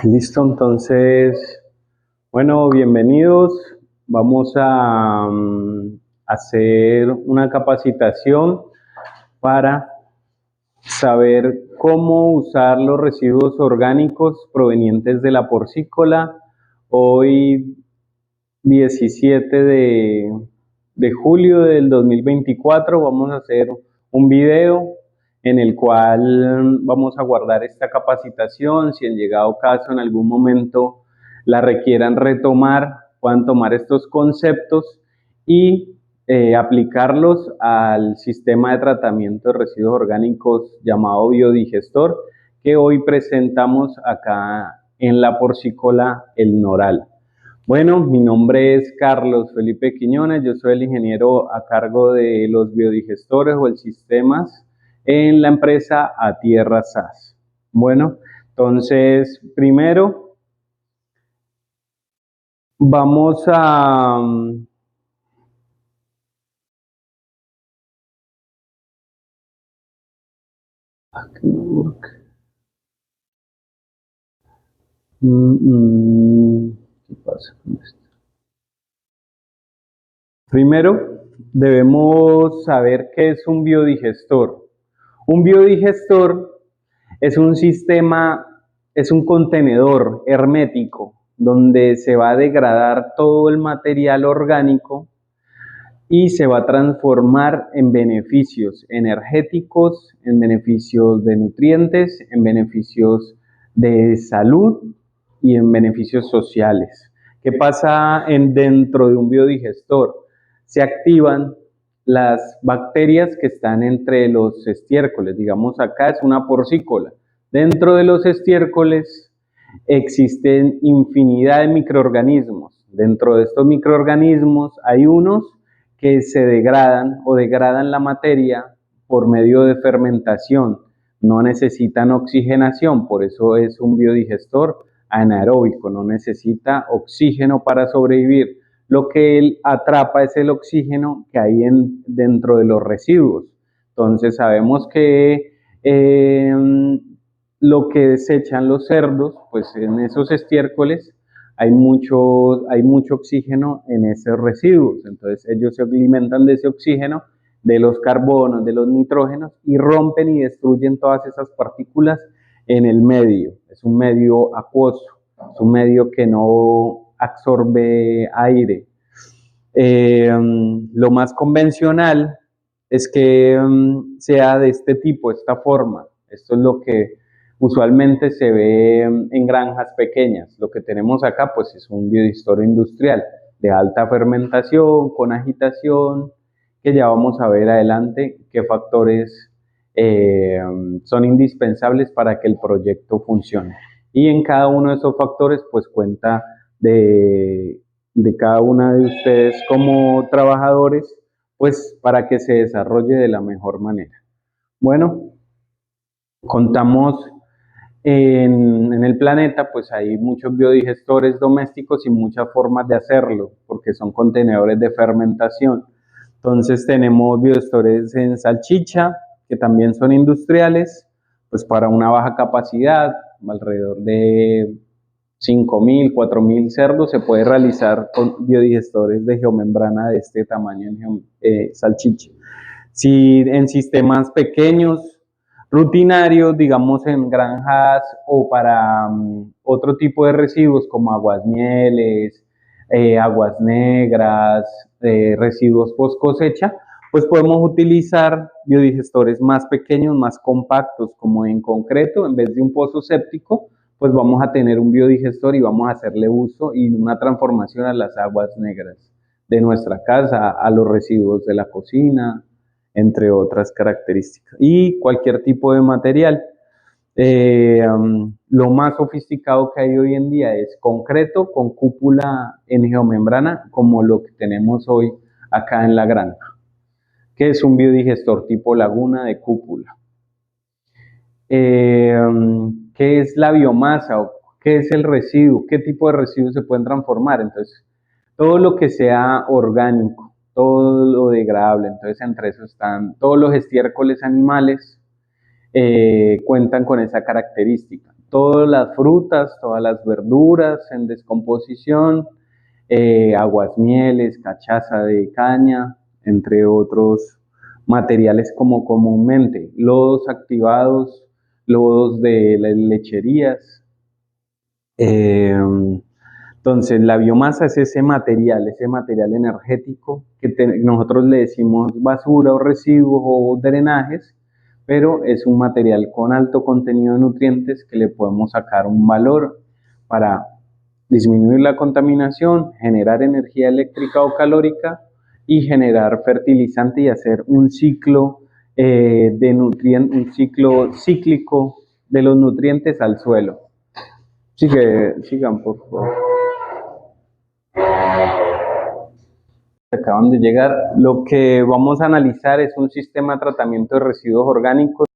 Listo, entonces, bueno, bienvenidos. Vamos a hacer una capacitación para saber cómo usar los residuos orgánicos provenientes de la porcícola. Hoy, 17 de julio del 2024, vamos a hacer un video en el cual vamos a guardar esta capacitación. Si en llegado caso en algún momento la requieran retomar, puedan tomar estos conceptos y aplicarlos al sistema de tratamiento de residuos orgánicos llamado biodigestor, que hoy presentamos acá en la porcícola El Noral. Bueno, mi nombre es Carlos Felipe Quiñones, yo soy el ingeniero a cargo de los biodigestores o el sistemas en la empresa A Tierra SAS. Bueno, entonces primero vamos a ¿qué pasa con esto? Primero, debemos saber qué es un biodigestor. Un biodigestor es un sistema, es un contenedor hermético donde se va a degradar todo el material orgánico y se va a transformar en beneficios energéticos, en beneficios de nutrientes, en beneficios de salud y en beneficios sociales. ¿Qué pasa dentro de un biodigestor? Se activan las bacterias que están entre los estiércoles. Digamos, acá es una porcícola. Dentro de los estiércoles existen infinidad de microorganismos. Dentro de estos microorganismos hay unos que se degradan o degradan la materia por medio de fermentación. No necesitan oxigenación, por eso es un biodigestor anaeróbico, no necesita oxígeno para sobrevivir. Lo que él atrapa es el oxígeno que hay dentro de los residuos. Entonces sabemos que lo que desechan los cerdos, pues en esos estiércoles hay mucho oxígeno en esos residuos. Entonces ellos se alimentan de ese oxígeno, de los carbonos, de los nitrógenos y rompen y destruyen todas esas partículas en el medio. Es un medio acuoso, es un medio que no absorbe aire. Lo más convencional es que sea de este tipo, esta forma. Esto es lo que usualmente se ve en granjas pequeñas. Lo que tenemos acá pues es un biodigestor industrial de alta fermentación, con agitación, que ya vamos a ver adelante qué factores son indispensables para que el proyecto funcione. Y en cada uno de esos factores pues cuenta de cada una de ustedes como trabajadores, pues para que se desarrolle de la mejor manera. Bueno, contamos en el planeta, pues hay muchos biodigestores domésticos y muchas formas de hacerlo, porque son contenedores de fermentación. Entonces tenemos biodigestores en salchicha, que también son industriales, pues para una baja capacidad, alrededor de 5.000, 4.000 cerdos, se puede realizar con biodigestores de geomembrana de este tamaño en salchicha. Si en sistemas pequeños, rutinarios, digamos en granjas o para otro tipo de residuos como aguasmieles, aguas negras, residuos post cosecha, pues podemos utilizar biodigestores más pequeños, más compactos, como en concreto, en vez de un pozo séptico, pues vamos a tener un biodigestor y vamos a hacerle uso y una transformación a las aguas negras de nuestra casa, a los residuos de la cocina, entre otras características. Y cualquier tipo de material. Lo más sofisticado que hay hoy en día es concreto con cúpula en geomembrana, como lo que tenemos hoy acá en la granja, que es un biodigestor tipo laguna de cúpula. ¿Qué es la biomasa o qué es el residuo? ¿Qué tipo de residuos se pueden transformar? Entonces, todo lo que sea orgánico, todo lo degradable. Entonces entre eso están todos los estiércoles animales, cuentan con esa característica. Todas las frutas, todas las verduras en descomposición, aguasmieles, cachaza de caña, entre otros materiales como comúnmente, lodos activados, lodos de las lecherías. Entonces la biomasa es ese material energético que nosotros le decimos basura o residuos o drenajes, pero es un material con alto contenido de nutrientes que le podemos sacar un valor para disminuir la contaminación, generar energía eléctrica o calórica y generar fertilizante y hacer un ciclo de nutrientes, un ciclo cíclico de los nutrientes al suelo. Sigan por favor. Acaban de llegar. Lo que vamos a analizar es un sistema de tratamiento de residuos orgánicos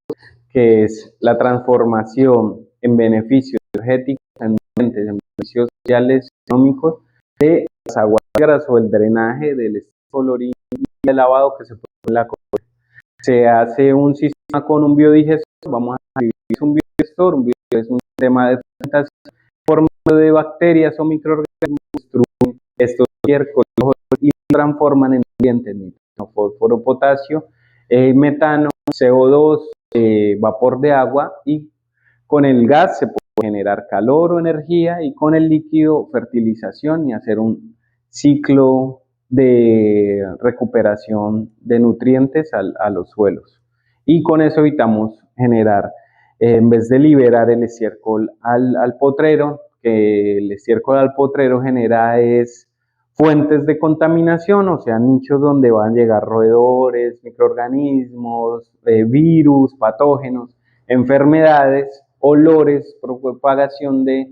que es la transformación en beneficios energéticos, en beneficios sociales, económicos de las aguas negras o el drenaje del estiércol y el lavado que se puede en la costa. Se hace un sistema con un biodigestor, vamos a dividir un biodigestor es un sistema de fermentación por medio de bacterias o microorganismos que destruyen estos estiércoles y transforman en nutrientes, nitrógeno, fósforo, potasio, metano, CO2, vapor de agua, y con el gas se puede generar calor o energía y con el líquido fertilización y hacer un ciclo de recuperación de nutrientes a los suelos. Y con eso evitamos generar, en vez de liberar el estiércol al potrero, que el estiércol al potrero genera es fuentes de contaminación, o sea, nichos donde van a llegar roedores, microorganismos, virus, patógenos, enfermedades, olores, propagación de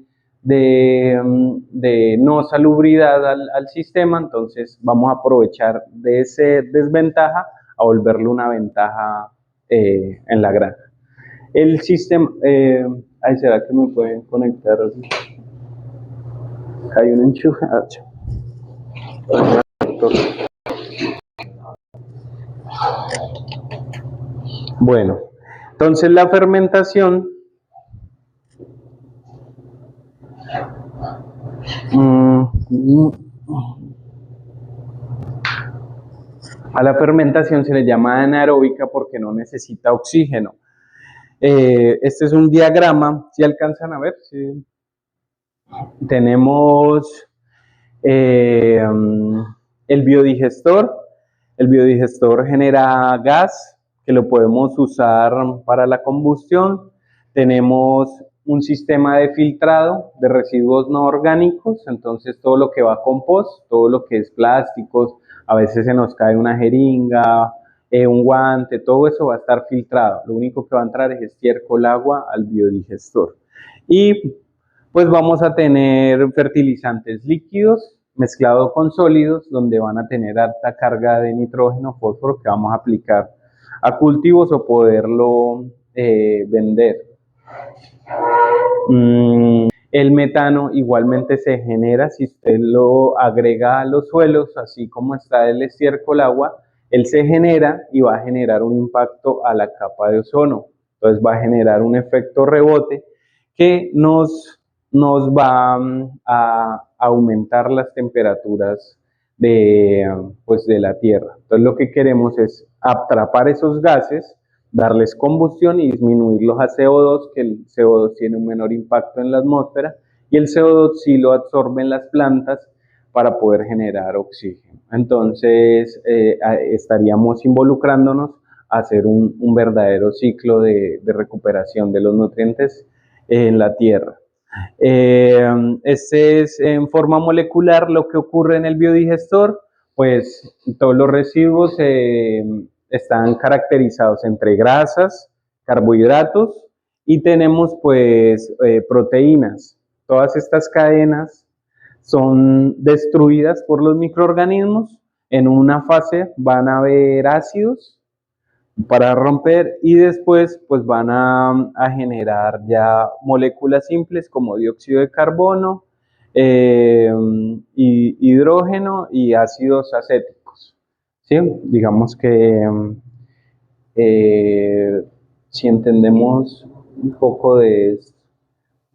no salubridad al sistema. Entonces vamos a aprovechar de esa desventaja a volverlo una ventaja en la granja. El sistema, ¿será que me pueden conectar? Hay un enchufe. Bueno, entonces la fermentación a la fermentación se le llama anaeróbica porque no necesita oxígeno. Este es un diagrama, si alcanzan a ver, ¿sí? Tenemos el biodigestor. El biodigestor genera gas que lo podemos usar para la combustión. Tenemos un sistema de filtrado de residuos no orgánicos, entonces todo lo que va a compost, todo lo que es plásticos, a veces se nos cae una jeringa, un guante, todo eso va a estar filtrado. Lo único que va a entrar es estiércol, agua al biodigestor. Y pues vamos a tener fertilizantes líquidos mezclados con sólidos, donde van a tener alta carga de nitrógeno, fósforo, que vamos a aplicar a cultivos o poderlo vender. El metano igualmente se genera si usted lo agrega a los suelos, así como está el estiércol agua, él se genera y va a generar un impacto a la capa de ozono. Entonces va a generar un efecto rebote que nos va a aumentar las temperaturas pues de la Tierra. Entonces lo que queremos es atrapar esos gases, darles combustión y disminuirlos a CO2, que el CO2 tiene un menor impacto en la atmósfera, y el CO2 sí lo absorben las plantas para poder generar oxígeno. Entonces estaríamos involucrándonos a hacer un verdadero ciclo de recuperación de los nutrientes en la Tierra. Este es en forma molecular lo que ocurre en el biodigestor, pues todos los residuos están caracterizados entre grasas, carbohidratos y tenemos pues proteínas. Todas estas cadenas son destruidas por los microorganismos. En una fase van a haber ácidos para romper y después pues van a generar ya moléculas simples como dióxido de carbono, hidrógeno y ácidos acéticos. ¿sí? Digamos que si entendemos un poco de esto,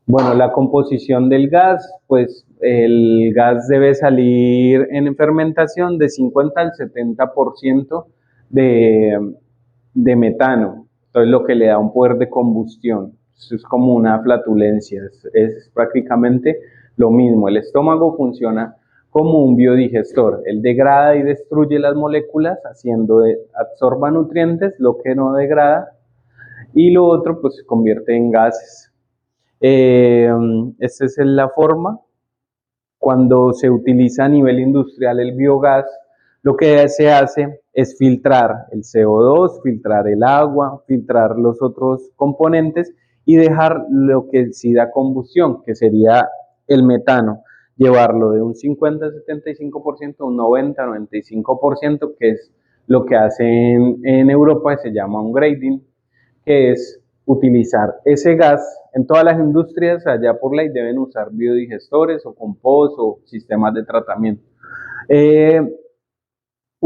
bueno, la composición del gas, pues el gas debe salir en fermentación de 50 al 70% de, de metano, entonces lo que le da un poder de combustión. Eso es como una flatulencia, es prácticamente lo mismo. El estómago funciona como un biodigestor, él degrada y destruye las moléculas haciendo absorba nutrientes, lo que no degrada, y lo otro pues se convierte en gases. Esta es la forma. Cuando se utiliza a nivel industrial el biogás, lo que se hace es filtrar el CO2, filtrar el agua, filtrar los otros componentes y dejar lo que sí da combustión, que sería el metano, llevarlo de un 50-75% a un 90-95%, que es lo que hacen en Europa, se llama un grading, que es utilizar ese gas. En todas las industrias, allá por ley, deben usar biodigestores o compost o sistemas de tratamiento. Eh,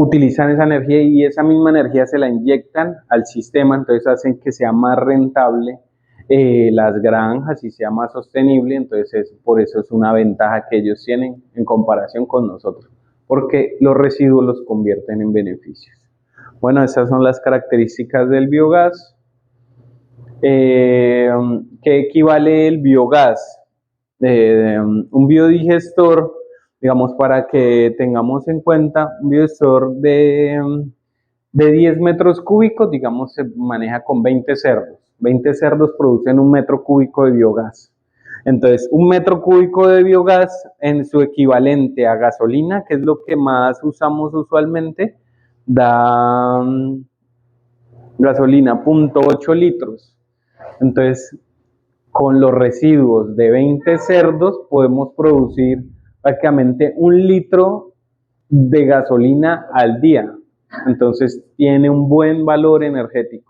Utilizan esa energía y esa misma energía se la inyectan al sistema, entonces hacen que sea más rentable las granjas y sea más sostenible, entonces por eso es una ventaja que ellos tienen en comparación con nosotros, porque los residuos los convierten en beneficios. Bueno, esas son las características del biogás. ¿Qué equivale el biogás? Un biodigestor, digamos, para que tengamos en cuenta, un biodigestor de 10 metros cúbicos, digamos, se maneja con 20 cerdos. 20 cerdos producen un metro cúbico de biogás. Entonces, un metro cúbico de biogás en su equivalente a gasolina, que es lo que más usamos usualmente, da gasolina 0.8 litros. Entonces, con los residuos de 20 cerdos podemos producir prácticamente 1 litro de gasolina al día. Entonces, tiene un buen valor energético.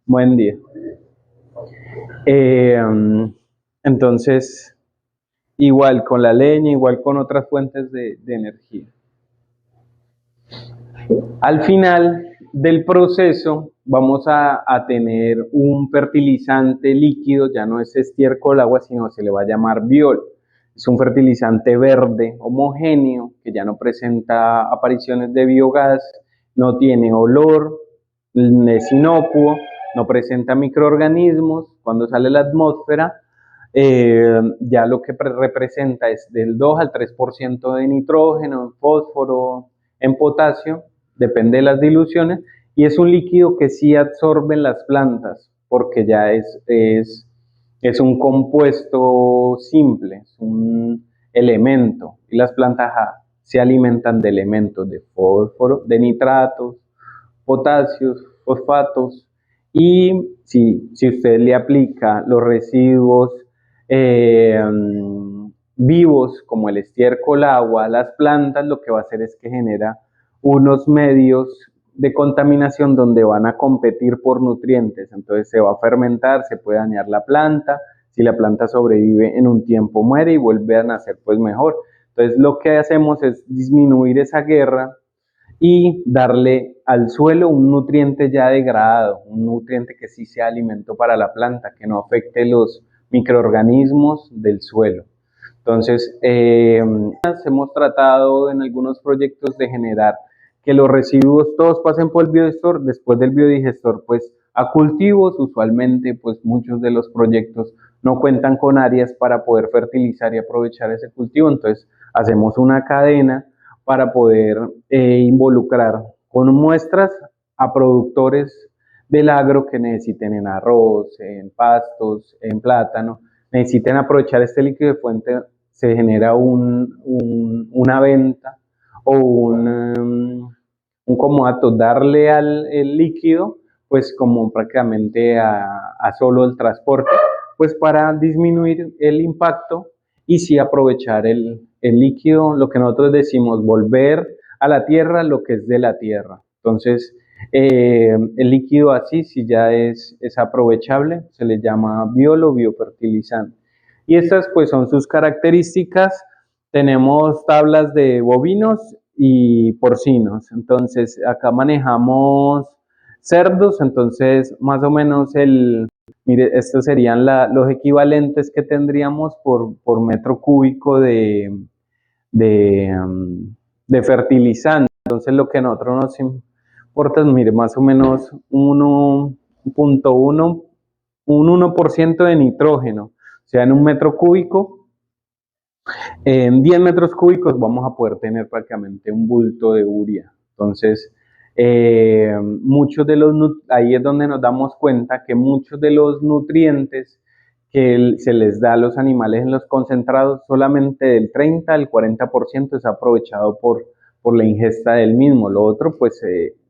Buen día. Entonces, igual con la leña, igual con otras fuentes de energía. Al final del proceso vamos a tener un fertilizante líquido, ya no es estiércol agua, sino se le va a llamar biol. Es un fertilizante verde homogéneo que ya no presenta apariciones de biogás, no tiene olor, es inocuo, no presenta microorganismos. Cuando sale a la atmósfera, ya lo que representa es del 2 al 3% de nitrógeno, en fósforo, en potasio, depende de las diluciones, y es un líquido que sí absorben las plantas, porque ya es un compuesto simple, es un elemento, y las plantas se alimentan de elementos de fósforo, de nitratos, potasios, fosfatos, y si usted le aplica los residuos vivos como el estiércol agua a las plantas, lo que va a hacer es que genera unos medios de contaminación donde van a competir por nutrientes, entonces se va a fermentar, se puede dañar la planta, si la planta sobrevive en un tiempo muere y vuelve a nacer pues mejor. Entonces lo que hacemos es disminuir esa guerra y darle al suelo un nutriente ya degradado, un nutriente que sí sea alimento para la planta, que no afecte los microorganismos del suelo. Entonces, hemos tratado en algunos proyectos de generar que los residuos todos pasen por el biodigestor, después del biodigestor pues a cultivos. Usualmente pues muchos de los proyectos no cuentan con áreas para poder fertilizar y aprovechar ese cultivo, entonces hacemos una cadena para poder involucrar con muestras a productores del agro que necesiten en arroz, en pastos, en plátano, necesiten aprovechar este líquido de fuente, se genera una venta o un comodato, darle el líquido, pues como prácticamente a solo el transporte, pues para disminuir el impacto y sí aprovechar el líquido, lo que nosotros decimos, volver a la tierra lo que es de la tierra. Entonces, el líquido así, si ya es aprovechable, se le llama biolo biofertilizante. Y estas pues son sus características. Tenemos tablas de bovinos y porcinos. Entonces, acá manejamos cerdos, entonces más o menos mire, estos serían los equivalentes que tendríamos por metro cúbico de, um, de fertilizante. Entonces, lo que a nosotros nos importa es, mire, más o menos 1.1, un 1% de nitrógeno. O sea, en un metro cúbico, en 10 metros cúbicos vamos a poder tener prácticamente un bulto de urea. Entonces, ahí es donde nos damos cuenta que muchos de los nutrientes que se les da a los animales en los concentrados, solamente del 30 al 40% es aprovechado por la ingesta del mismo. Lo otro pues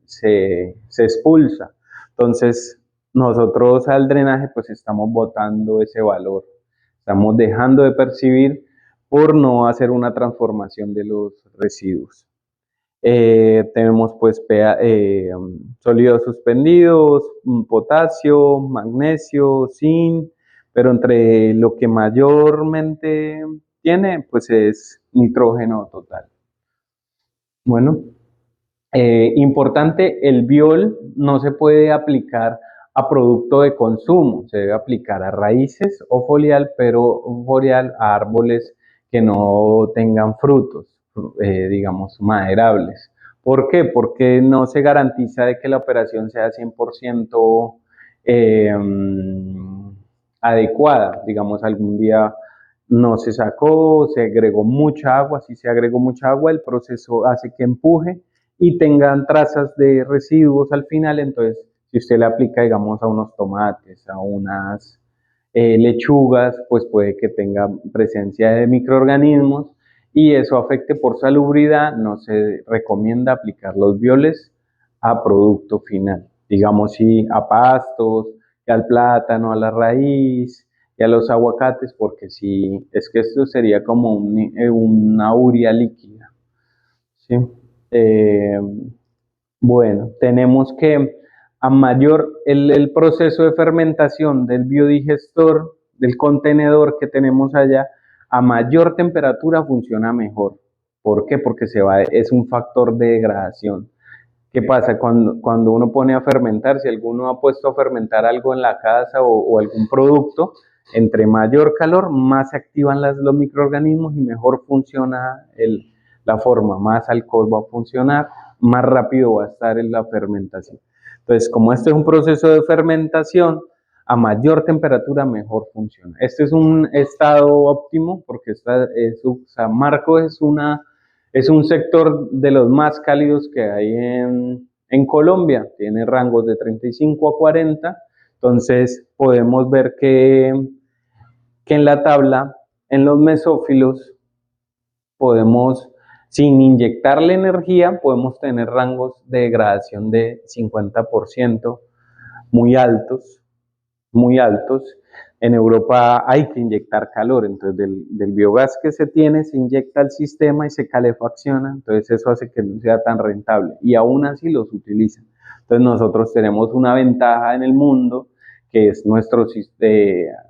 se expulsa. Entonces, nosotros al drenaje pues estamos botando ese valor. Estamos dejando de percibir por no hacer una transformación de los residuos. Tenemos pues sólidos suspendidos, potasio, magnesio, zinc, pero entre lo que mayormente tiene pues es nitrógeno total. Bueno, importante, el biol no se puede aplicar a producto de consumo, se debe aplicar a raíces o foliar, pero foliar a árboles que no tengan frutos, digamos, maderables. ¿Por qué? Porque no se garantiza de que la operación sea 100% adecuada. Digamos, algún día no se sacó, se agregó mucha agua, si se agregó mucha agua, el proceso hace que empuje y tengan trazas de residuos al final. Entonces, si usted le aplica, digamos, a unos tomates, a unas lechugas, pues puede que tenga presencia de microorganismos y eso afecte por salubridad. No se recomienda aplicar los bioles a producto final. Digamos, si a pastos, al plátano, a la raíz, y a los aguacates, porque si es que esto sería como una urea líquida. ¿Sí? Bueno, tenemos que el proceso de fermentación del biodigestor, del contenedor que tenemos allá, a mayor temperatura funciona mejor. ¿Por qué? Porque es un factor de degradación. ¿Qué pasa? Cuando uno pone a fermentar, si alguno ha puesto a fermentar algo en la casa o algún producto, entre mayor calor, más se activan los microorganismos y mejor funciona la forma, más alcohol va a funcionar, más rápido va a estar en la fermentación. Entonces, como este es un proceso de fermentación, a mayor temperatura mejor funciona. Este es un estado óptimo porque San Marcos es un sector de los más cálidos que hay en Colombia, tiene rangos de 35 a 40, entonces podemos ver que en la tabla, en los mesófilos, sin inyectarle energía, podemos tener rangos de degradación de 50%, muy altos, muy altos. En Europa hay que inyectar calor, entonces del biogás que se tiene se inyecta al sistema y se calefacciona, entonces eso hace que no sea tan rentable y aún así los utilizan. Entonces nosotros tenemos una ventaja en el mundo que es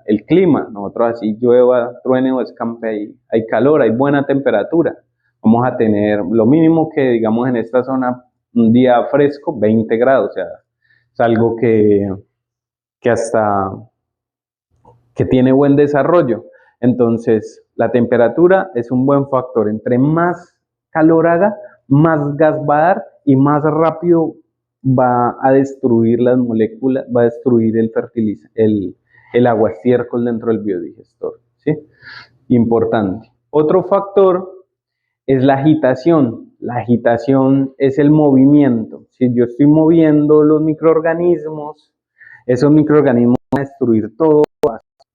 el clima. Nosotros así llueva, truene o escampe, hay calor, hay buena temperatura. Vamos a tener lo mínimo que digamos en esta zona un día fresco, 20 grados, o sea, es algo que tiene buen desarrollo. Entonces, la temperatura es un buen factor. Entre más calor haga, más gas va a dar y más rápido va a destruir las moléculas, va a destruir el agua estiércol dentro del biodigestor. ¿Sí? Importante. Otro factor es la agitación. La agitación es el movimiento. Si yo estoy moviendo los microorganismos, esos microorganismos van a destruir todo,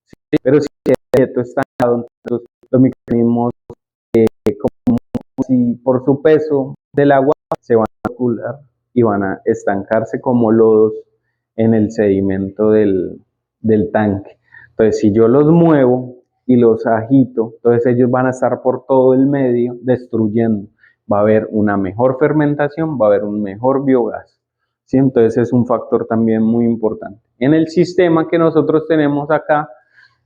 ¿sí? Pero si el objeto está estancado, entonces los microorganismos, como si por su peso del agua, se van a circular y van a estancarse como lodos en el sedimento del tanque. Entonces, si yo los muevo y los agito, entonces ellos van a estar por todo el medio destruyendo. Va a haber una mejor fermentación, va a haber un mejor biogás. ¿Sí? Entonces es un factor también muy importante. En el sistema que nosotros tenemos acá,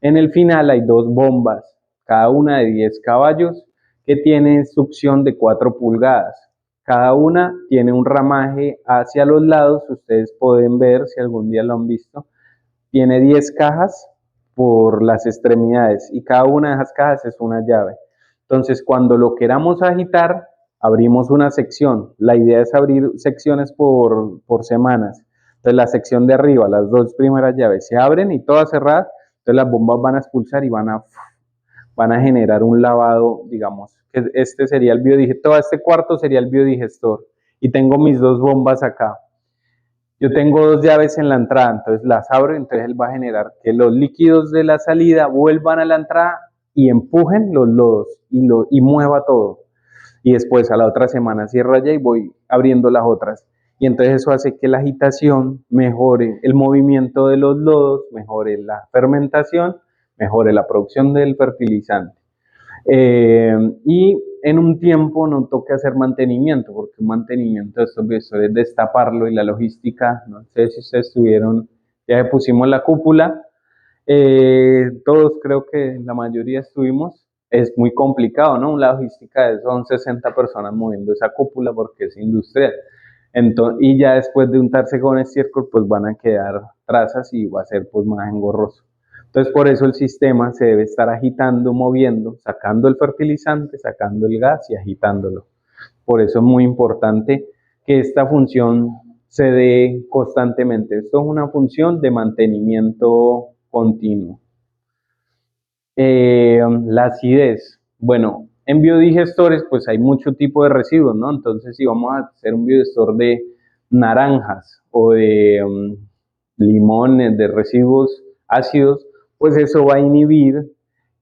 en el final hay dos bombas, cada una de 10 caballos, que tienen succión de 4 pulgadas. Cada una tiene un ramaje hacia los lados, ustedes pueden ver si algún día lo han visto. Tiene 10 cajas por las extremidades y cada una de esas cajas es una llave. Entonces, cuando lo queramos agitar, abrimos una sección. La idea es abrir secciones por semanas. Entonces, la sección de arriba, las dos primeras llaves se abren y todas cerradas. Entonces, las bombas van a expulsar y van a generar un lavado, digamos, que este sería el biodigestor, todo este cuarto sería el biodigestor. Y tengo mis dos bombas acá. Yo tengo dos llaves en la entrada, entonces las abro, entonces él va a generar que los líquidos de la salida vuelvan a la entrada y empujen los lodos y mueva todo. Y después a la otra semana cierro allá y voy abriendo las otras. Y entonces eso hace que la agitación mejore el movimiento de los lodos, mejore la fermentación, mejore la producción del fertilizante. Y en un tiempo no toca hacer mantenimiento, porque un mantenimiento de estos biodigestos es destaparlo y la logística, no sé si ustedes estuvieron, ya pusimos la cúpula, todos creo que la mayoría estuvimos, es muy complicado, ¿no? La logística son 60 personas moviendo esa cúpula porque es industrial. Entonces, y ya después de untarse con estiércol, pues van a quedar trazas y va a ser pues más engorroso. Entonces, por eso el sistema se debe estar agitando, moviendo, sacando el fertilizante, sacando el gas y agitándolo. Por eso es muy importante que esta función se dé constantemente. Esto es una función de mantenimiento continuo. La acidez. Bueno, en biodigestores pues hay mucho tipo de residuos, ¿no? Entonces, si vamos a hacer un biodigestor de naranjas o de limones, de residuos ácidos, pues eso va a inhibir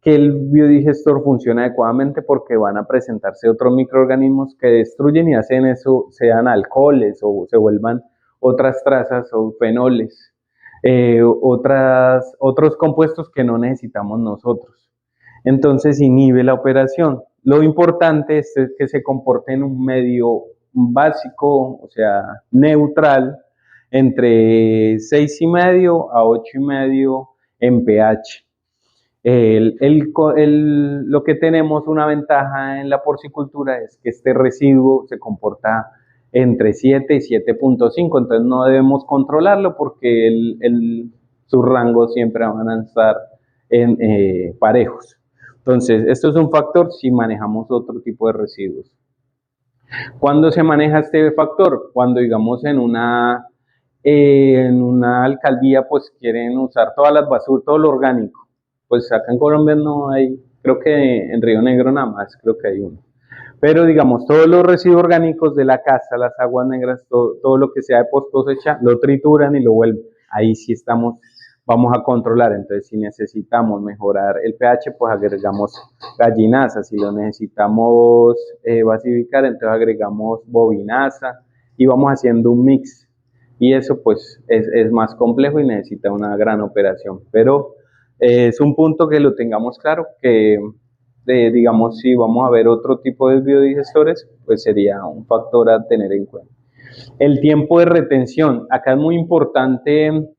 que el biodigestor funcione adecuadamente porque van a presentarse otros microorganismos que destruyen y hacen eso, sean alcoholes o se vuelvan otras trazas o fenoles, otros compuestos que no necesitamos nosotros. Entonces inhibe la operación. Lo importante es que se comporte en un medio básico, o sea, neutral, entre 6,5 a 8,5 en pH. Lo que tenemos una ventaja en la porcicultura es que este residuo se comporta entre 7 y 7,5, entonces no debemos controlarlo porque sus rangos siempre van a estar parejos. Entonces, esto es un factor si manejamos otro tipo de residuos. ¿Cuándo se maneja este factor? Cuando, digamos, en una alcaldía, pues quieren usar todas las basuras, todo lo orgánico. Pues acá en Colombia no hay, creo que en Río Negro nada más, creo que hay uno. Pero, digamos, todos los residuos orgánicos de la casa, las aguas negras, todo lo que sea de post cosecha, lo trituran y lo vuelven. Ahí sí vamos a controlar. Entonces, si necesitamos mejorar el pH, pues agregamos gallinaza. Si lo necesitamos basificar, entonces agregamos bovinaza y vamos haciendo un mix. Y eso, pues, es más complejo y necesita una gran operación. Pero es un punto que lo tengamos claro, que digamos, si vamos a ver otro tipo de biodigestores, pues sería un factor a tener en cuenta. El tiempo de retención. Acá es muy importante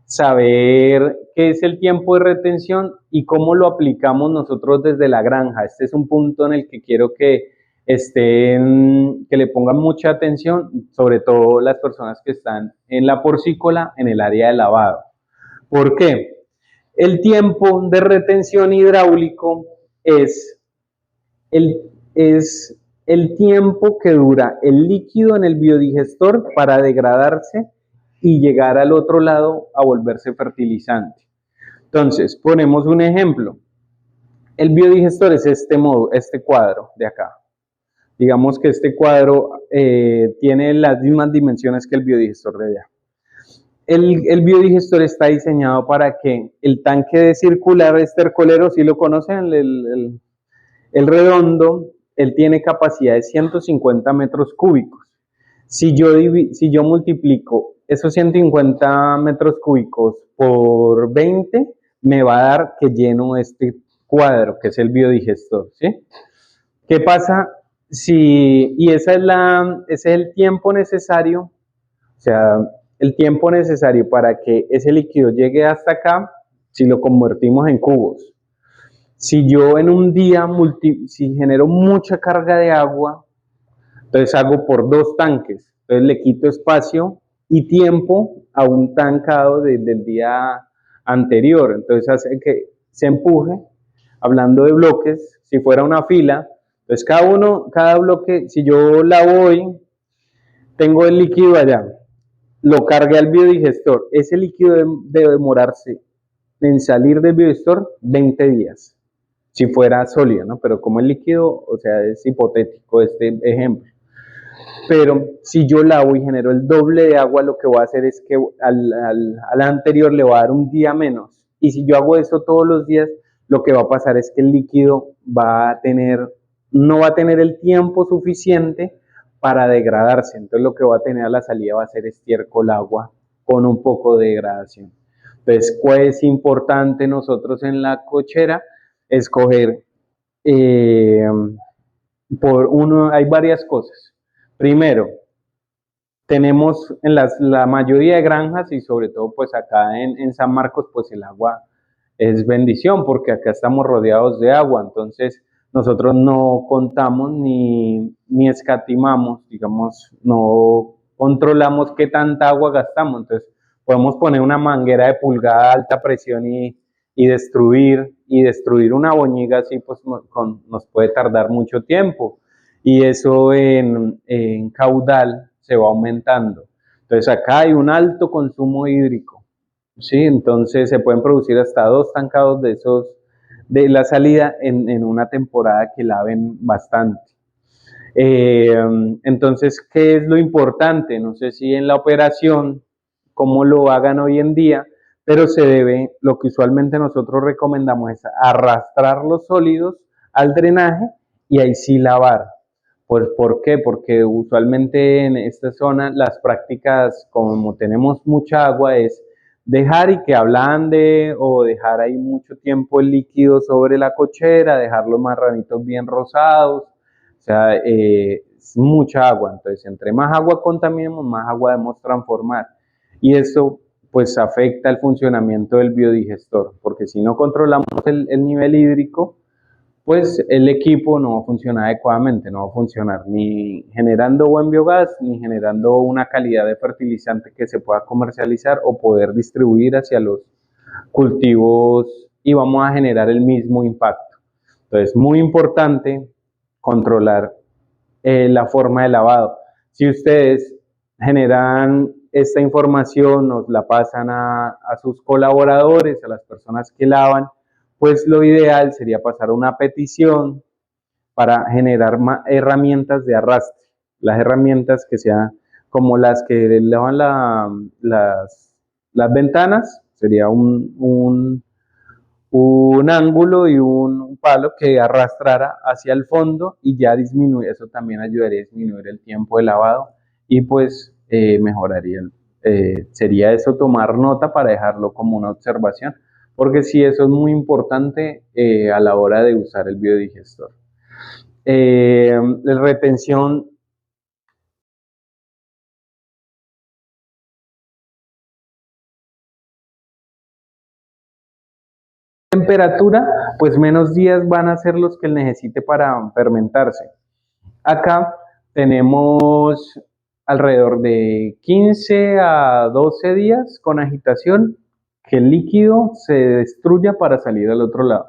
saber qué es el tiempo de retención y cómo lo aplicamos nosotros desde la granja. Este es un punto en el que quiero que le pongan mucha atención, sobre todo las personas que están en la porcícola, en el área de lavado. ¿Por qué? El tiempo de retención hidráulico es el tiempo que dura el líquido en el biodigestor para degradarse y llegar al otro lado a volverse fertilizante. Entonces, ponemos un ejemplo. El biodigestor es este cuadro de acá. Digamos que este cuadro tiene las mismas dimensiones que el biodigestor de allá. El biodigestor está diseñado para que el tanque de circular estercolero, si lo conocen, el redondo, él tiene capacidad de 150 metros cúbicos. Si yo multiplico esos 150 metros cúbicos por 20, me va a dar que lleno este cuadro, que es el biodigestor, ¿sí? ¿Qué pasa y ese es el tiempo necesario, o sea, el tiempo necesario para que ese líquido llegue hasta acá, si lo convertimos en cubos? Si yo en un día si genero mucha carga de agua, Entonces hago por 2 tanques. Entonces le quito espacio y tiempo a un tancado del día anterior. Entonces hace que se empuje, hablando de bloques, si fuera una fila, entonces cada bloque, si yo la voy, tengo el líquido allá, lo cargué al biodigestor, ese líquido debe demorarse en salir del biodigestor 20 días, si fuera sólido, ¿no? Pero como el líquido, o sea, es hipotético este ejemplo. Pero si yo lavo y genero el doble de agua, lo que voy a hacer es que al anterior le voy a dar un día menos. Y si yo hago eso todos los días, lo que va a pasar es que el líquido no va a tener el tiempo suficiente para degradarse. Entonces lo que va a tener a la salida va a ser estiércol agua con un poco de degradación. Entonces, ¿cuál es importante nosotros en la cochera? Escoger hay varias cosas. Primero, tenemos en la mayoría de granjas y sobre todo pues acá en San Marcos pues el agua es bendición porque acá estamos rodeados de agua, entonces nosotros no contamos ni escatimamos, digamos, no controlamos qué tanta agua gastamos, entonces podemos poner una manguera de pulgada a alta presión y destruir una boñiga así pues nos puede tardar mucho tiempo y eso en caudal se va aumentando. Entonces acá hay un alto consumo hídrico, ¿sí? Entonces se pueden producir hasta 2 tancados de esos de la salida en una temporada que laven bastante. Entonces, ¿qué es lo importante? No sé si en la operación, cómo lo hagan hoy en día, pero lo que usualmente nosotros recomendamos es arrastrar los sólidos al drenaje y ahí sí lavar. Pues, ¿por qué? Porque usualmente en esta zona las prácticas, como tenemos mucha agua, es dejar y que ablande o dejar ahí mucho tiempo el líquido sobre la cochera, dejar los marranitos bien rosados, o sea, es mucha agua, entonces entre más agua contaminemos, más agua debemos transformar y eso pues afecta el funcionamiento del biodigestor, porque si no controlamos el nivel hídrico, pues el equipo no va a funcionar adecuadamente, no va a funcionar ni generando buen biogás, ni generando una calidad de fertilizante que se pueda comercializar o poder distribuir hacia los cultivos y vamos a generar el mismo impacto. Entonces, muy importante controlar la forma de lavado. Si ustedes generan esta información, nos la pasan a sus colaboradores, a las personas que lavan, pues lo ideal sería pasar una petición para generar herramientas de arrastre. Las herramientas que sean como las que lavan las ventanas, sería un ángulo y un palo que arrastrara hacia el fondo y ya disminuye, eso también ayudaría a disminuir el tiempo de lavado y pues mejoraría, sería eso tomar nota para dejarlo como una observación, porque sí, eso es muy importante a la hora de usar el biodigestor. La retención temperatura, pues menos días van a ser los que él necesite para fermentarse. Acá tenemos alrededor de 15 a 12 días con agitación que el líquido se destruya para salir al otro lado.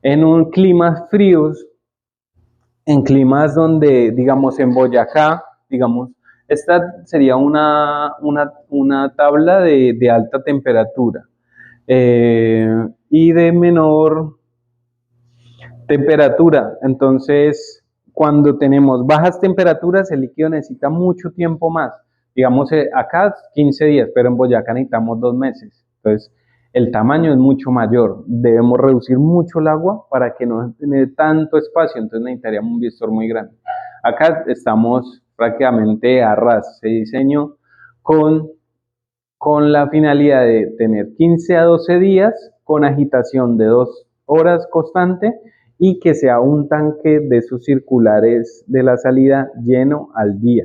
En un climas fríos, en climas donde, digamos, en Boyacá, digamos, esta sería una tabla de alta temperatura y de menor temperatura. Entonces, cuando tenemos bajas temperaturas, el líquido necesita mucho tiempo más. Digamos, acá 15 días, pero en Boyacá necesitamos 2 meses. Entonces, el tamaño es mucho mayor. Debemos reducir mucho el agua para que no tenga tanto espacio. Entonces, necesitaríamos un biostor muy grande. Acá estamos prácticamente a ras. Se diseñó con la finalidad de tener 15 a 12 días con agitación de 2 horas constante y que sea un tanque de esos circulares de la salida lleno al día.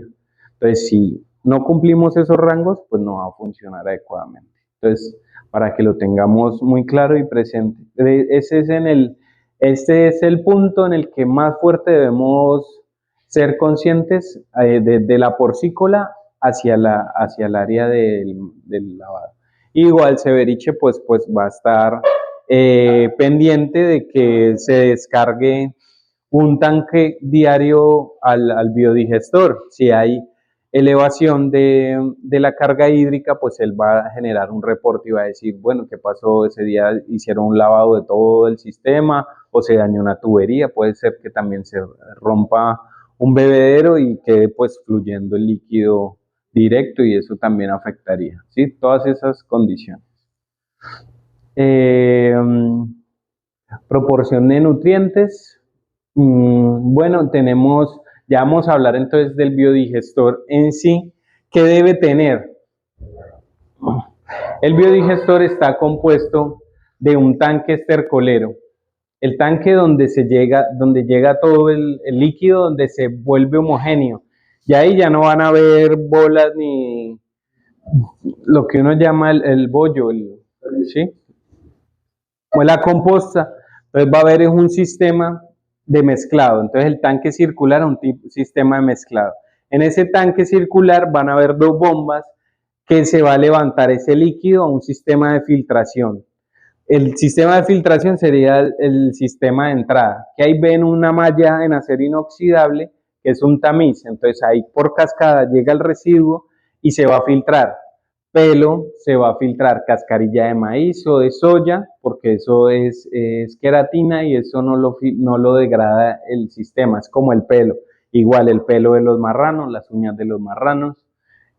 Entonces, si no cumplimos esos rangos, pues no va a funcionar adecuadamente. Entonces, para que lo tengamos muy claro y presente. Este es el punto en el que más fuerte debemos ser conscientes de la porcícola hacia el área del lavado. Igual Severiche pues va a estar pendiente de que se descargue un tanque diario al biodigestor. Si hay elevación de la carga hídrica, pues él va a generar un reporte y va a decir, bueno, ¿qué pasó ese día? Hicieron un lavado de todo el sistema o se dañó una tubería, puede ser que también se rompa un bebedero y quede pues fluyendo el líquido directo y eso también afectaría, ¿sí? Todas esas condiciones. Proporción de nutrientes. Bueno, ya vamos a hablar entonces del biodigestor en sí. ¿Qué debe tener? El biodigestor está compuesto de un tanque estercolero. El tanque donde llega todo el líquido, donde se vuelve homogéneo. Y ahí ya no van a haber bolas ni lo que uno llama el bollo, ¿sí? O la composta. Entonces va a haber un sistema de mezclado. Entonces el tanque circular es un sistema de mezclado. En ese tanque circular van a haber dos bombas que se va a levantar ese líquido a un sistema de filtración. El sistema de filtración sería el sistema de entrada, que ahí ven una malla en acero inoxidable, que es un tamiz. Entonces ahí por cascada llega el residuo y se va a filtrar. Pelo, se va a filtrar cascarilla de maíz o de soya, porque eso es queratina y eso no lo degrada el sistema, es como el pelo. Igual el pelo de los marranos, las uñas de los marranos,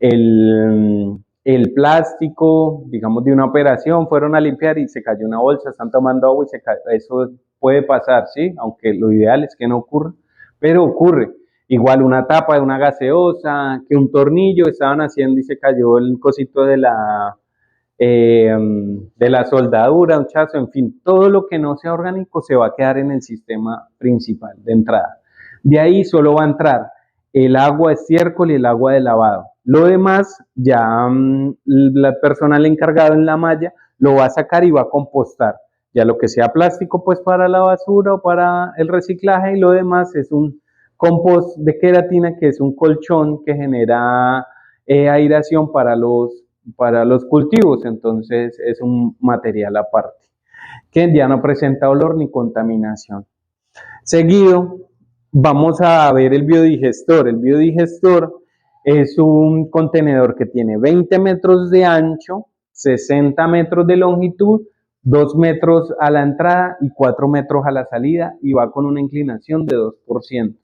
el plástico, digamos, de una operación, fueron a limpiar y se cayó una bolsa, están tomando agua y se cayó. Eso puede pasar, ¿sí? Aunque lo ideal es que no ocurra, pero ocurre. Igual una tapa de una gaseosa, que un tornillo estaban haciendo y se cayó el cosito de la soldadura, un chazo, en fin, todo lo que no sea orgánico se va a quedar en el sistema principal de entrada. De ahí solo va a entrar el agua de estiércol y el agua de lavado. Lo demás, ya la persona encargada en la malla lo va a sacar y va a compostar. Ya lo que sea plástico, pues para la basura o para el reciclaje, y lo demás es un compost de queratina, que es un colchón que genera aireación para los cultivos, entonces es un material aparte, que ya no presenta olor ni contaminación. Seguido, vamos a ver el biodigestor. El biodigestor es un contenedor que tiene 20 metros de ancho, 60 metros de longitud, 2 metros a la entrada y 4 metros a la salida y va con una inclinación de 2%.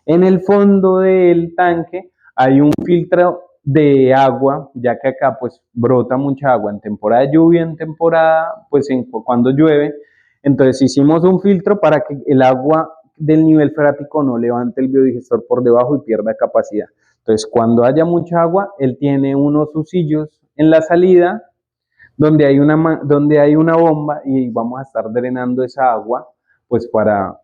En el fondo del tanque hay un filtro de agua, ya que acá pues brota mucha agua en temporada de lluvia, en temporada pues cuando llueve. Entonces hicimos un filtro para que el agua del nivel freático no levante el biodigestor por debajo y pierda capacidad. Entonces cuando haya mucha agua, él tiene unos usillos en la salida donde hay una bomba y vamos a estar drenando esa agua pues para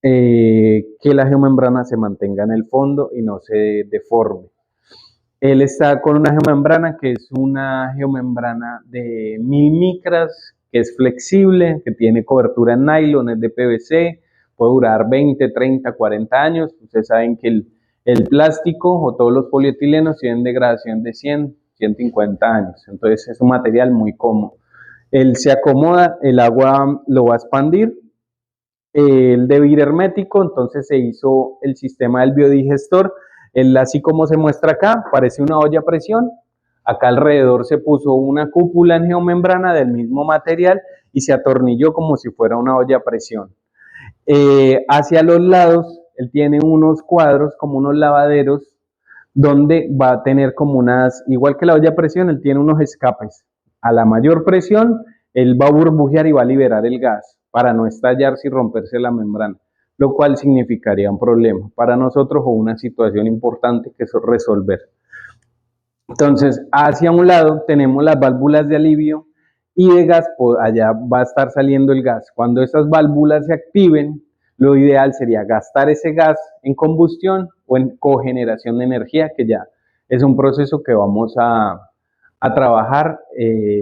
que la geomembrana se mantenga en el fondo y no se deforme. Él está con una geomembrana que es una geomembrana de 1000 micras, que es flexible, que tiene cobertura en nylon, es de PVC, puede durar 20, 30, 40 años. Ustedes saben que el plástico o todos los polietilenos tienen degradación de 100, 150 años, entonces es un material muy cómodo. Él se acomoda, el agua lo va a expandir, el debe ir hermético, entonces se hizo el sistema del biodigestor. Él, así como se muestra acá, parece una olla a presión. Acá alrededor se puso una cúpula en geomembrana del mismo material y se atornilló como si fuera una olla a presión. Hacia los lados, él tiene unos cuadros como unos lavaderos donde va a tener como igual que la olla a presión, él tiene unos escapes. A la mayor presión, él va a burbujear y va a liberar el gas para no estallarse y romperse la membrana, lo cual significaría un problema para nosotros o una situación importante que resolver. Entonces, hacia un lado tenemos las válvulas de alivio y de gas, pues allá va a estar saliendo el gas. Cuando esas válvulas se activen, lo ideal sería gastar ese gas en combustión o en cogeneración de energía, que ya es un proceso que vamos a trabajar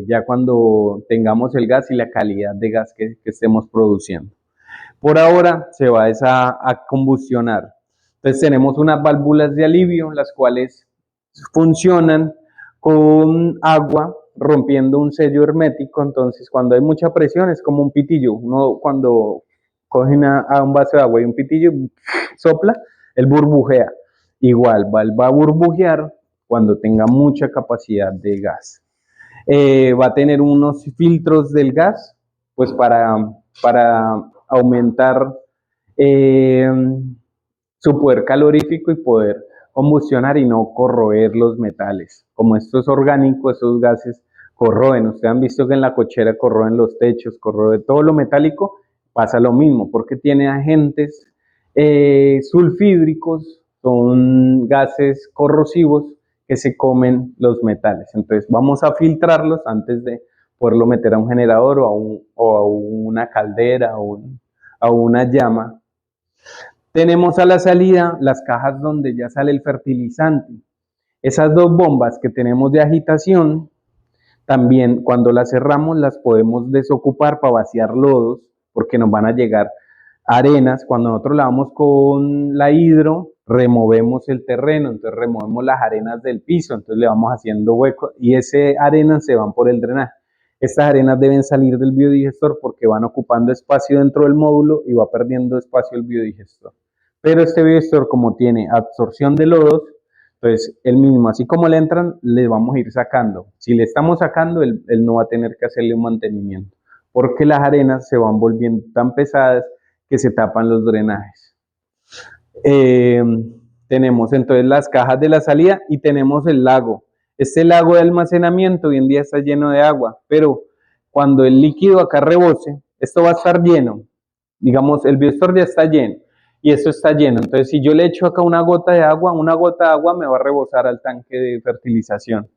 ya cuando tengamos el gas y la calidad de gas que estemos produciendo. Por ahora se va a combustionar. Entonces tenemos unas válvulas de alivio, las cuales funcionan con agua rompiendo un sello hermético. Entonces cuando hay mucha presión es como un pitillo. Uno cuando coge a un vaso de agua y un pitillo sopla, él burbujea. Igual va a burbujear cuando tenga mucha capacidad de gas. Va a tener unos filtros del gas, pues para aumentar eh, su poder calorífico y poder combustionar y no corroer los metales. Como esto es orgánico, esos gases corroen. Ustedes han visto que en la cochera corroen los techos, corroe todo lo metálico, pasa lo mismo, porque tiene agentes sulfídricos, son gases corrosivos que se comen los metales. Entonces vamos a filtrarlos antes de poderlo meter a un generador o a una caldera o a una llama. Tenemos a la salida las cajas donde ya sale el fertilizante. Esas dos bombas que tenemos de agitación, también cuando las cerramos las podemos desocupar para vaciar lodos, porque nos van a llegar arenas. Cuando nosotros lavamos con la hidro, removemos el terreno, entonces removemos las arenas del piso, entonces le vamos haciendo huecos y esas arenas se van por el drenaje. Estas arenas deben salir del biodigestor porque van ocupando espacio dentro del módulo y va perdiendo espacio el biodigestor. Pero este biodigestor, como tiene absorción de lodos, entonces él mismo, así como le entran, le vamos a ir sacando. Si le estamos sacando, él no va a tener que hacerle un mantenimiento, porque las arenas se van volviendo tan pesadas que se tapan los drenajes. Tenemos entonces las cajas de la salida y tenemos el lago. Este lago de almacenamiento hoy en día está lleno de agua, pero cuando el líquido acá rebose, esto va a estar lleno. Digamos, el biostor ya está lleno y esto está lleno. Entonces, si yo le echo acá una gota de agua me va a rebosar al tanque de fertilización.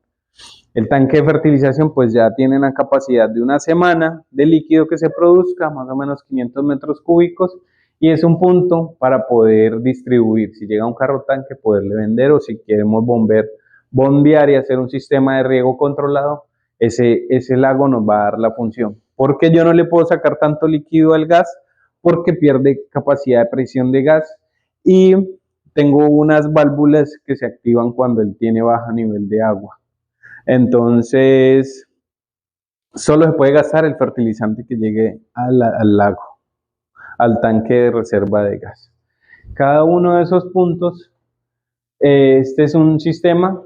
El tanque de fertilización pues ya tiene una capacidad de una semana de líquido que se produzca, más o menos 500 metros cúbicos, y es un punto para poder distribuir. Si llega un carro tanque, poderle vender, o si queremos bombear y hacer un sistema de riego controlado, ese lago nos va a dar la función. ¿Por qué yo no le puedo sacar tanto líquido al gas? Porque pierde capacidad de presión de gas y tengo unas válvulas que se activan cuando él tiene bajo nivel de agua. Entonces, solo se puede gastar el fertilizante que llegue al lago, al tanque de reserva de gas. Cada uno de esos puntos, este es un sistema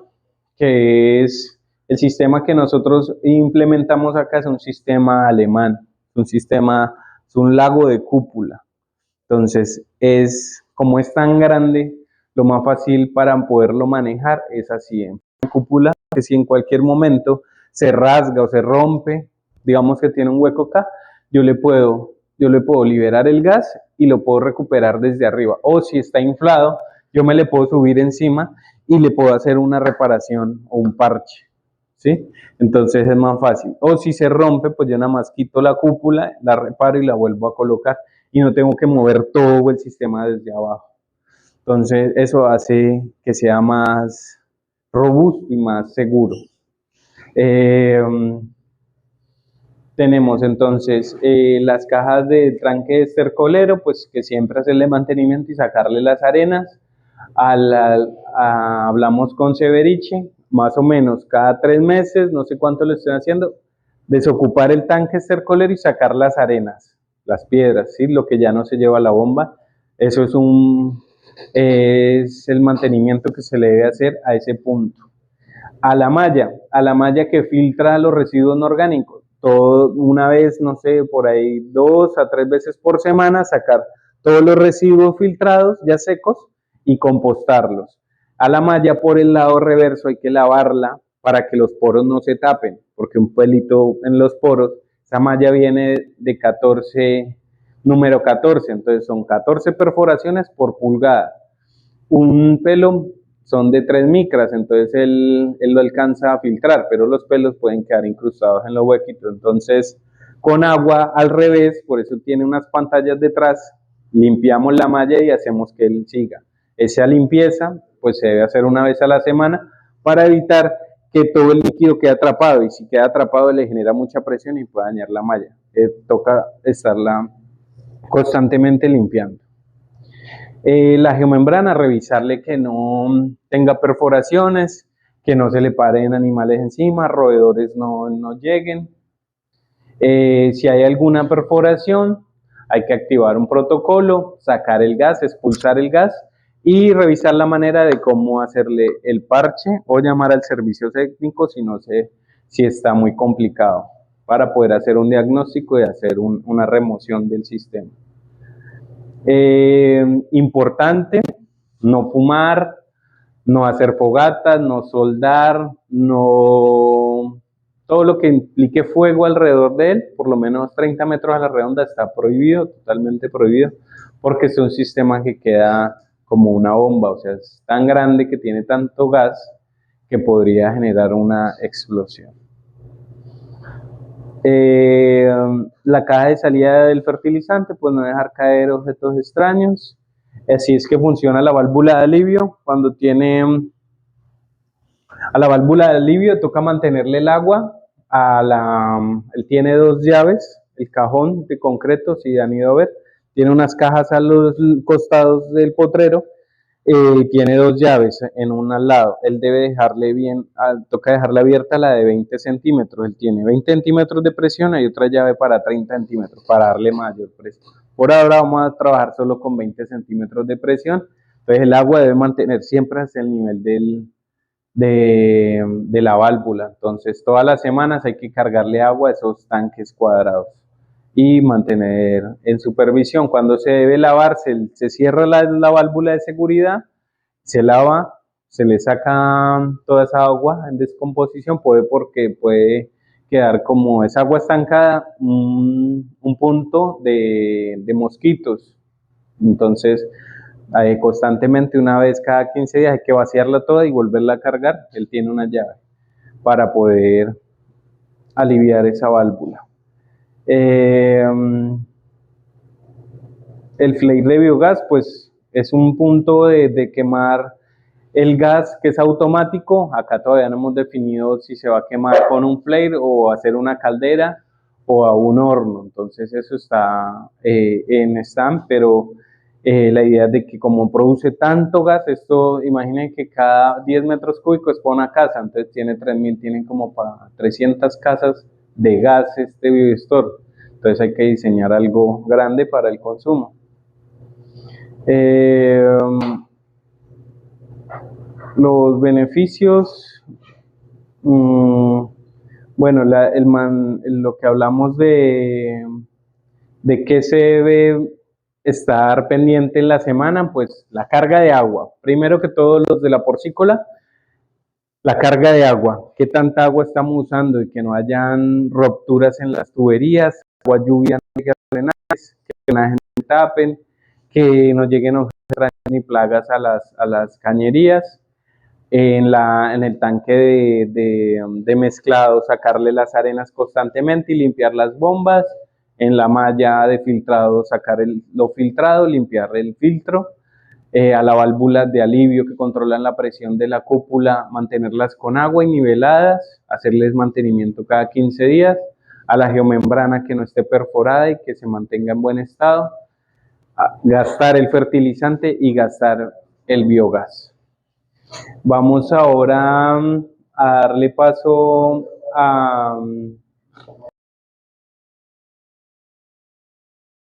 que es el sistema que nosotros implementamos acá, es un sistema alemán, es un lago de cúpula. Entonces, como es tan grande, lo más fácil para poderlo manejar es así, en cúpula, que si en cualquier momento se rasga o se rompe, digamos que tiene un hueco acá, yo le puedo liberar el gas y lo puedo recuperar desde arriba. O si está inflado, yo me le puedo subir encima y le puedo hacer una reparación o un parche, ¿sí? Entonces es más fácil. O si se rompe, pues yo nada más quito la cúpula, la reparo y la vuelvo a colocar y no tengo que mover todo el sistema desde abajo. Entonces eso hace que sea más robusto y más seguro. Tenemos entonces las cajas de tranque estercolero, pues que siempre hacerle mantenimiento y sacarle las arenas. Hablamos con Severiche, más o menos cada 3 meses, no sé cuánto lo estoy haciendo, desocupar el tanque estercolero y sacar las arenas, las piedras, ¿sí? Lo que ya no se lleva a la bomba. Eso es el mantenimiento que se le debe hacer a ese punto. A la malla que filtra los residuos no orgánicos, una vez, no sé, por ahí 2 a 3 veces por semana, sacar todos los residuos filtrados ya secos y compostarlos. A la malla por el lado reverso hay que lavarla para que los poros no se tapen, porque un pelito en los poros, esa malla viene de número 14, entonces son 14 perforaciones por pulgada. Un pelo son de 3 micras, entonces él lo alcanza a filtrar, pero los pelos pueden quedar incrustados en los huequitos. Entonces, con agua al revés, por eso tiene unas pantallas detrás, limpiamos la malla y hacemos que él siga. Esa limpieza, pues se debe hacer una vez a la semana para evitar que todo el líquido quede atrapado, y si queda atrapado le genera mucha presión y puede dañar la malla. Toca estarla constantemente limpiando. La geomembrana, revisarle que no tenga perforaciones, que no se le paren animales encima, roedores no lleguen. Si hay alguna perforación, hay que activar un protocolo, sacar el gas, expulsar el gas y revisar la manera de cómo hacerle el parche o llamar al servicio técnico si está muy complicado, para poder hacer un diagnóstico y hacer una remoción del sistema. Importante, no fumar, no hacer fogatas, no soldar, todo lo que implique fuego alrededor de él, por lo menos 30 metros a la redonda, está prohibido, totalmente prohibido, porque es un sistema que queda como una bomba, o sea, es tan grande que tiene tanto gas que podría generar una explosión. La caja de salida del fertilizante, pues no dejar caer objetos extraños. Así es que funciona la válvula de alivio. Cuando tiene a la válvula de alivio toca mantenerle el agua. Él tiene dos llaves, el cajón de concreto, si han ido a ver, tiene unas cajas a los costados del potrero. Tiene dos llaves en un al lado. Él debe dejarle toca dejarla abierta la de 20 centímetros. Él tiene 20 centímetros de presión, hay otra llave para 30 centímetros, para darle mayor presión. Por ahora vamos a trabajar solo con 20 centímetros de presión. Entonces el agua debe mantener siempre hacia el nivel de la válvula. Entonces todas las semanas hay que cargarle agua a esos tanques cuadrados y mantener en supervisión. Cuando se debe lavar, se cierra la válvula de seguridad, se lava, se le saca toda esa agua en descomposición, porque puede quedar como esa agua estancada, un punto de mosquitos. Entonces, constantemente, una vez cada 15 días, hay que vaciarla toda y volverla a cargar. Él tiene una llave para poder aliviar esa válvula. El flare de biogás, pues es un punto de quemar el gas que es automático. Acá todavía no hemos definido si se va a quemar con un flare o hacer una caldera o a un horno. Entonces eso está en stand, pero la idea es de que como produce tanto gas, esto, imaginen que cada 10 metros cúbicos es para una casa, entonces tiene 3000, tienen como para 300 casas de gas este biodigestor. Entonces hay que diseñar algo grande para el consumo. Los beneficios, bueno, lo que hablamos de qué se debe estar pendiente en la semana, pues la carga de agua. Primero que todo, los de la porcícola, la carga de agua, qué tanta agua estamos usando y que no hayan rupturas en las tuberías, agua lluvia, que los drenajes tapen, que no lleguen objetos ni plagas a las cañerías. En el tanque de mezclado, sacarle las arenas constantemente y limpiar las bombas. En la malla de filtrado, sacar lo filtrado, limpiar el filtro. A la válvula de alivio que controlan la presión de la cúpula, mantenerlas con agua y niveladas, hacerles mantenimiento cada 15 días. A la geomembrana que no esté perforada y que se mantenga en buen estado. Gastar el fertilizante y gastar el biogás. Vamos ahora a darle paso a